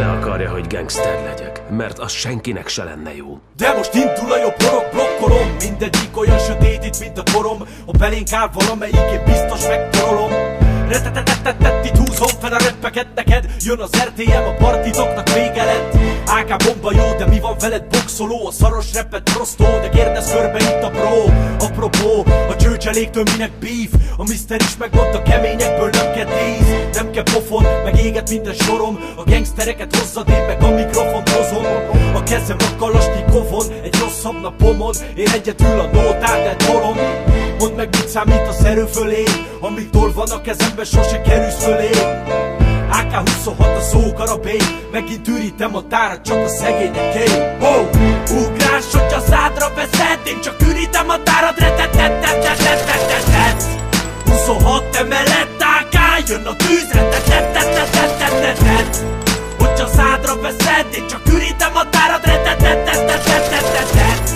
Ne akarja, hogy gangster legyek, mert az senkinek se lenne jó. De most indul a jobb horog, blokkolom. Mindegyik olyan sötét itt, mint a korom. Ha belénk áll valamelyik, én biztos megtorolom. Retetetetetet, itt húzom fel a reppeket neked. Jön az RTM, a partitoknak vége lett. AK bomba jó, de mi van veled boxoló? A szaros repet prostó, de kérdez körbe itt a bro. Apropó, a csőcseléktől minek beef? A mister is megmondta, keményekből nem kell 10. Nem kell pofon, meg éget minden sorom. A gangstereket hozzad, én meg a mikrofont hozom. A kezem a kalasnyikovon, egy rosszabb napomon. Én egyedül a nótát, de tolom. Mondd meg, mit számít az erő fölé, amíg van a kezemben, sose kerülsz fölé. AK-26 a szókarabé, megint ürítem a tárat, csak a szegényeké. Oh, ugrás, hogy a szádra veszed, én csak ürítem a tárat, retetetetetetetetet. 26 emelet AK, jön a tűz, retetetetetetetetet. Hogy a szádra veszed, én csak ürítem a tárat, retetetetetetetetet.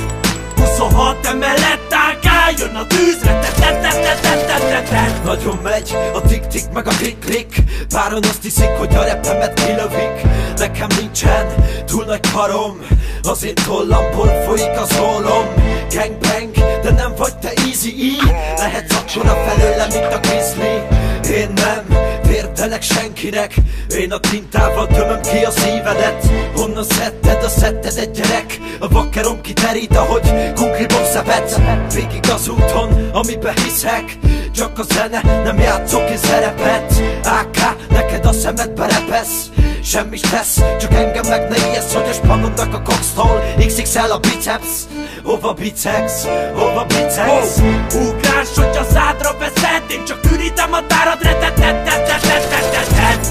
26 emelet AK, jön a tűz, retetetetetetetetet. Nagyon megy a tik-tik meg a klik-klik. Páran azt hiszik, hogy a repemet kilövik. Nekem nincsen túl nagy karom, az én tollamból folyik az ólom. Gangbang, de nem vagy te easy-e. Lehetsz akkora felőlem, mint a grizzly. Én nem térdelek senkinek, én a tintával tömöm ki a szívedet. Honnan szedted a szetted egy gyerek? A vakkerom kiterít, ahogy kunklibom szepet. Végig az úton, amiben hiszek, csak a zene, nem játszok én szerepet. AK, neked a szemedbe repesz, semmi tesz, csak engem meg ne ijedsz, hogy a spanodnak a coxtól XXL a biceps. Hova biceps? Hova biceps? Ugrás, hogy a szádra veszed, én csak ürítem a tárat, retetetetetetetetet.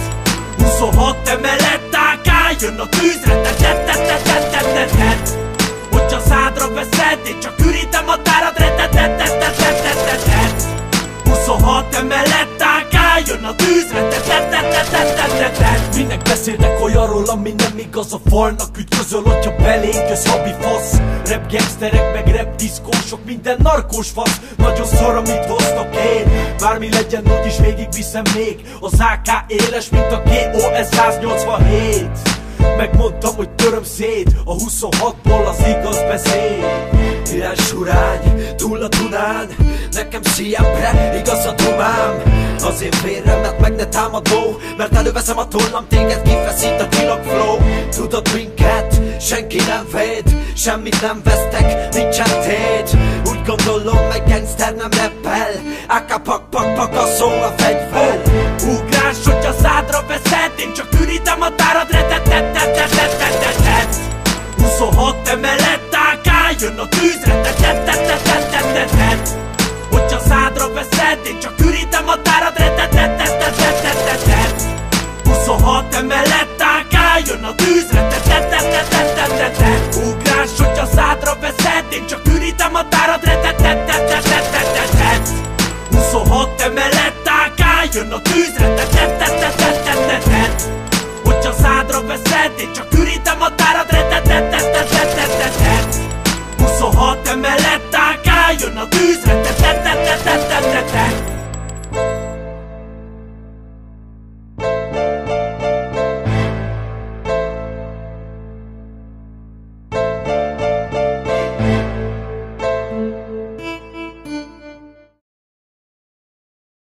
26 emelet AK, jön a tűz, retetetetetetetetet. Hogy a szádra veszed, én csak ürítem a tárat, retetetetetetetetet. 26 emelet AK, jön a tűz, retetetetetetetetet. Minek beszélnek olyanról, ami nem igaz, a falnak ütközöl, hogyha belénk jössz, habi fasz. Rap gangsterek, meg rap diszkósok, minden narkós fasz. Nagyon szar, amit hoztok én, bármi legyen, úgyis végig viszem még. Az AK éles, mint a GOS 187. Megmondtam, hogy töröm szét a 26-ból az igaz beszéd. Irány surány, túl a Dunán, nekem siempre igaz a dumám. Az én vérremet meg ne támadó, mert előveszem a tollam, téged kifeszít a tilak flow. Tudod minket, senki nem véd, semmit nem vesztek, nincsen tét. Úgy gondolom, meg gangster nem reppel, AK pak pak pak a szó a fegyver. Ugrás, hogy a szádra veszed, én csak ürítem a tárat, retetetetetetetetet. 26 emelet AK, jön a tűz, retetetetetetetetet. Hogy a szádra veszed, én csak ürítem a tárat, retetetetetetetetet. 26 emelet AK, jön a tűz, retetetetetetetetet. Ugrás, hogy a szádra veszed, én csak ürítem a tárat, retetetetetetetet. 26 emelet AK, jön a tűz, retetetetetetetetet. Hogy a szádra veszed, én csak ürítem a tárat, retetetetetetetet. 26 emelet AK, jön a tűz,